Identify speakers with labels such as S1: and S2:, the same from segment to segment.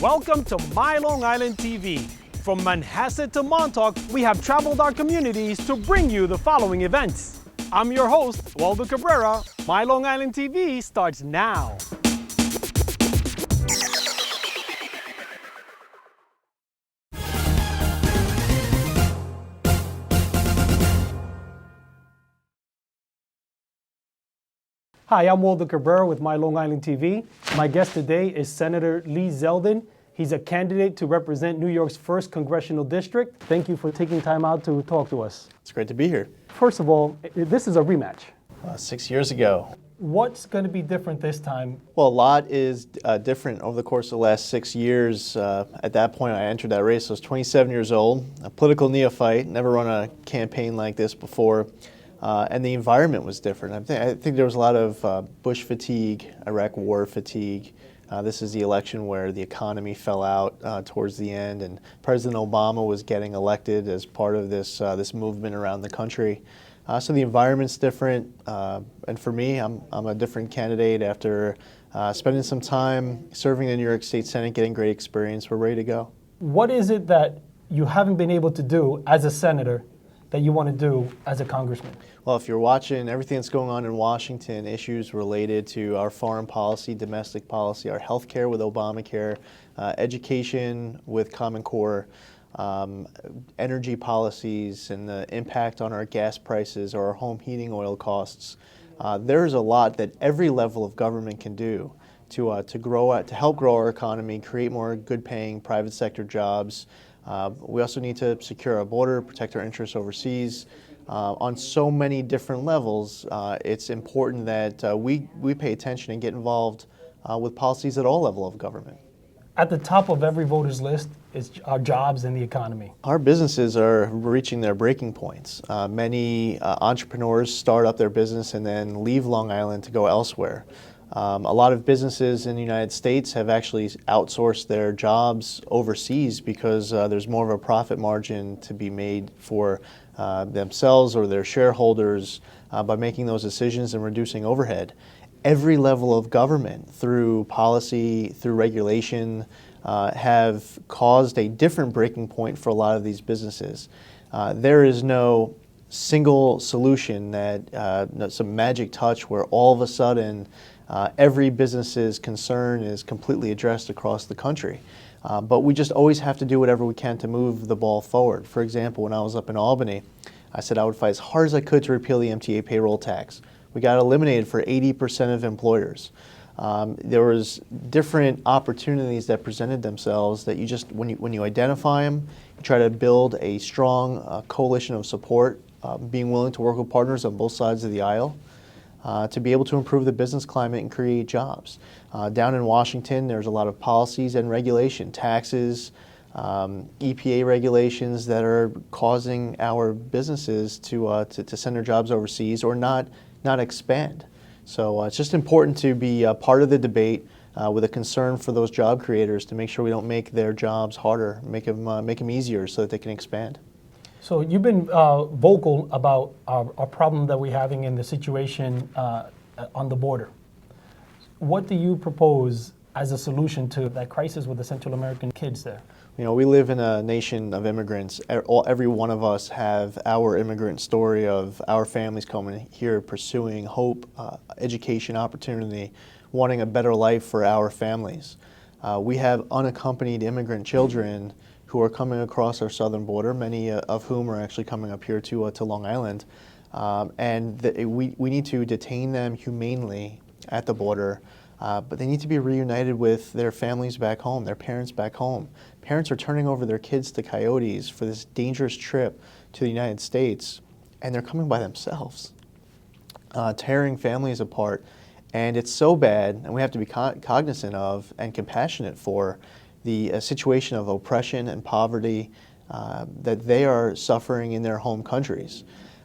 S1: Welcome to My Long Island TV. From Manhasset to Montauk, we have traveled our communities to bring you the following events. I'm your host, Waldo Cabrera. My Long Island TV starts now. Hi, I'm Waldo Cabrera with My Long Island TV. My guest today is Senator Lee Zeldin. He's a candidate to represent New York's 1st Congressional District. Thank you for taking time out to talk to us.
S2: It's great to be here.
S1: First of all, this is a rematch.
S2: 6 years ago.
S1: What's going to be different this time?
S2: Well, a lot is different over the course of the last 6 years. At that point, I entered that race. I was 27 years old, a political neophyte, never run a campaign like this before. And the environment was different. I think there was a lot of Bush fatigue, Iraq war fatigue. This is the election where the economy fell out towards the end, and President Obama was getting elected as part of this movement around the country. So the environment's different, and for me, I'm a different candidate after spending some time serving in the New York State Senate, getting great experience. We're ready to go.
S1: What is it that you haven't been able to do as a senator that you want to do as a congressman?
S2: Well, if you're watching everything that's going on in Washington, issues related to our foreign policy, domestic policy, our health care with Obamacare, education with Common Core, energy policies and the impact on our gas prices or our home heating oil costs, there's a lot that every level of government can do to help grow our economy, create more good-paying private sector jobs. We also need to secure our border, protect our interests overseas. On so many different levels, it's important that we pay attention and get involved with policies at all levels of government.
S1: At the top of every voter's list is our jobs and the economy.
S2: Our businesses are reaching their breaking points. Many entrepreneurs start up their business and then leave Long Island to go elsewhere. A lot of businesses in the United States have actually outsourced their jobs overseas because there's more of a profit margin to be made for themselves or their shareholders by making those decisions and reducing overhead. Every level of government, through policy, through regulation, have caused a different breaking point for a lot of these businesses. There is no single solution that some magic touch where all of a sudden every business's concern is completely addressed across the country. But we just always have to do whatever we can to move the ball forward. For example, when I was up in Albany, I said I would fight as hard as I could to repeal the MTA payroll tax. We got eliminated for 80% of employers. There was different opportunities that presented themselves that you just, when you identify them, you try to build a strong coalition of support, being willing to work with partners on both sides of the aisle. To be able to improve the business climate and create jobs. Down in Washington, there's a lot of policies and regulation, taxes, EPA regulations that are causing our businesses to send their jobs overseas or not expand. So it's just important to be part of the debate with a concern for those job creators to make sure we don't make their jobs harder, make them easier so that they can expand.
S1: So you've been vocal about our problem that we're having in the situation on the border. What do you propose as a solution to that crisis with the Central American kids there?
S2: You know, we live in a nation of immigrants. Every one of us have our immigrant story of our families coming here pursuing hope, education, opportunity, wanting a better life for our families. We have unaccompanied immigrant children who are coming across our southern border, many of whom are actually coming up here to Long Island. We need to detain them humanely at the border, but they need to be reunited with their families back home, their parents back home. Parents are turning over their kids to coyotes for this dangerous trip to the United States, and they're coming by themselves, tearing families apart. And it's so bad, and we have to be cognizant of and compassionate for the situation of oppression and poverty that they are suffering in their home countries.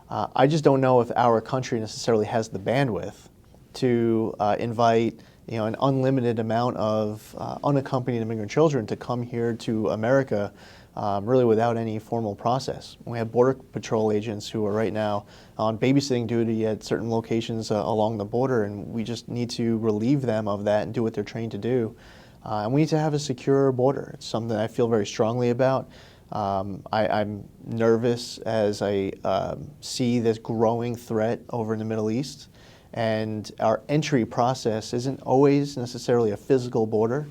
S2: I just don't know if our country necessarily has the bandwidth to invite an unlimited amount of unaccompanied immigrant children to come here to America really without any formal process. We have Border Patrol agents who are right now on babysitting duty at certain locations along the border, and we just need to relieve them of that and do what they're trained to do. And we need to have a secure border. It's something I feel very strongly about. I'm nervous as I see this growing threat over in the Middle East. And our entry process isn't always necessarily a physical border.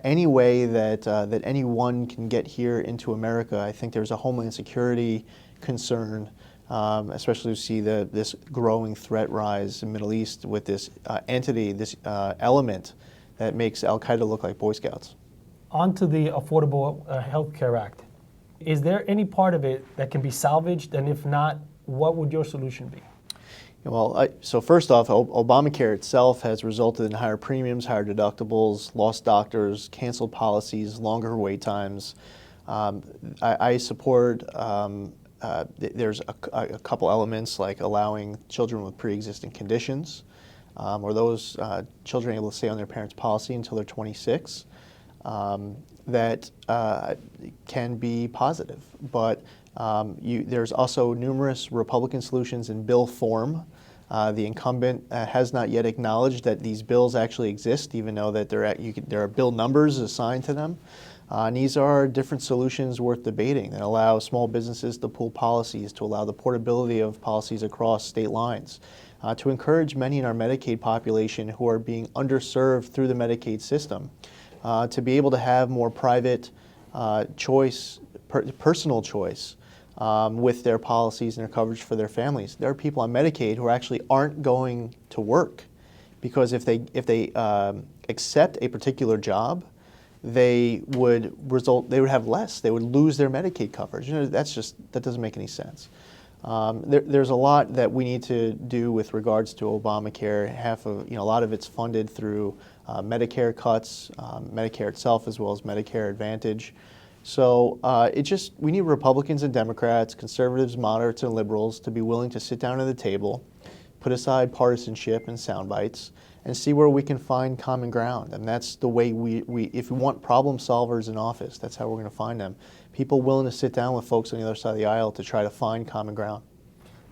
S2: Any way that anyone can get here into America, I think there's a homeland security concern, especially to see this growing threat rise in the Middle East with this entity, this element that makes Al-Qaeda look like Boy Scouts.
S1: On to the Affordable Health Care Act. Is there any part of it that can be salvaged? And if not, what would your solution be?
S2: Well, so first off, Obamacare itself has resulted in higher premiums, higher deductibles, lost doctors, canceled policies, longer wait times. I support, there's a couple elements like allowing children with pre-existing conditions or those children able to stay on their parents' policy until they're 26. That can be positive. But there's also numerous Republican solutions in bill form. The incumbent has not yet acknowledged that these bills actually exist, even though that there are bill numbers assigned to them. And these are different solutions worth debating that allow small businesses to pool policies, to allow the portability of policies across state lines, to encourage many in our Medicaid population who are being underserved through the Medicaid system, to be able to have more private choice, personal choice with their policies and their coverage for their families. There are people on Medicaid who actually aren't going to work because if they accept a particular job, they would have less. They would lose their Medicaid coverage. You know, that doesn't make any sense. There's a lot that we need to do with regards to Obamacare. A lot of it's funded through Medicare cuts, Medicare itself, as well as Medicare Advantage. So we need Republicans and Democrats, conservatives, moderates, and liberals to be willing to sit down at the table, put aside partisanship and sound bites, and see where we can find common ground. And that's the way if we want problem solvers in office, that's how we're going to find them. People willing to sit down with folks on the other side of the aisle to try to find common ground.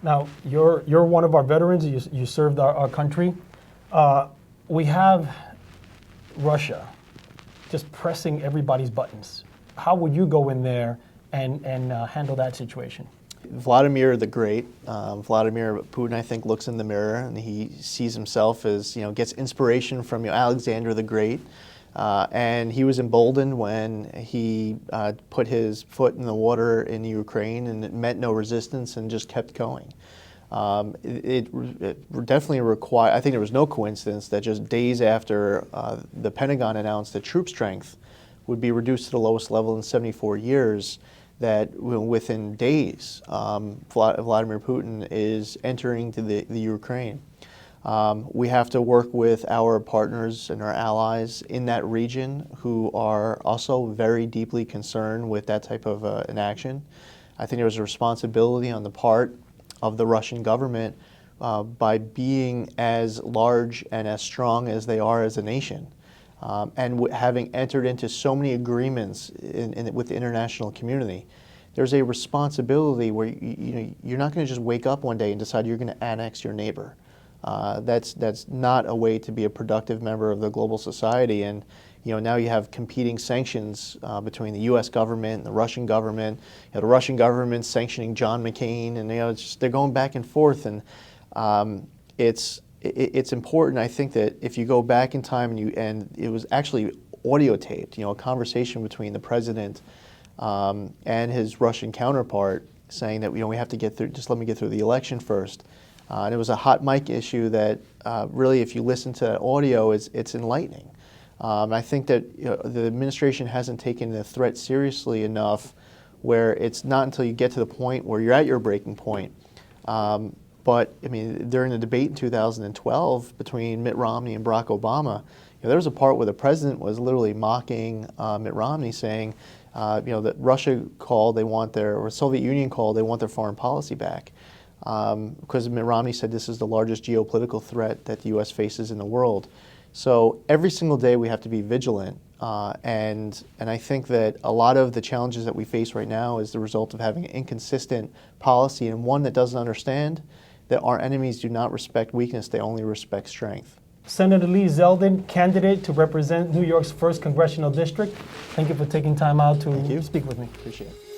S1: Now, you're one of our veterans. You served our country. We have Russia just pressing everybody's buttons. How would you go in there and handle that situation?
S2: Vladimir the Great, Vladimir Putin, I think, looks in the mirror and he sees himself as, gets inspiration from Alexander the Great. And he was emboldened when he put his foot in the water in Ukraine and it met no resistance and just kept going. It definitely required, I think there was no coincidence that just days after the Pentagon announced that troop strength would be reduced to the lowest level in 74 years, that within days, Vladimir Putin is entering to the Ukraine. We have to work with our partners and our allies in that region who are also very deeply concerned with that type of an action. I think there was a responsibility on the part of the Russian government by being as large and as strong as they are as a nation. And having entered into so many agreements with the international community, there's a responsibility where you're not going to just wake up one day and decide you're going to annex your neighbor. That's not a way to be a productive member of the global society. And now you have competing sanctions between the U.S. government and the Russian government. The Russian government sanctioning John McCain, and they're going back and forth. And it's important, I think, that if you go back in time and it was actually audio taped, a conversation between the president and his Russian counterpart saying that we have to get through, just let me get through the election first. And it was a hot mic issue that really, if you listen to that audio, it's enlightening. I think that the administration hasn't taken the threat seriously enough where it's not until you get to the point where you're at your breaking point. But I mean, during the debate in 2012 between Mitt Romney and Barack Obama, there was a part where the president was literally mocking Mitt Romney, saying, that Russia called, or Soviet Union called, they want their foreign policy back. Because Mitt Romney said this is the largest geopolitical threat that the U.S. faces in the world. So every single day we have to be vigilant. And I think that a lot of the challenges that we face right now is the result of having an inconsistent policy and one that doesn't understand that our enemies do not respect weakness, they only respect strength.
S1: Senator Lee Zeldin, candidate to represent New York's 1st Congressional District. Thank you for taking time out to speak with me.
S2: Appreciate it.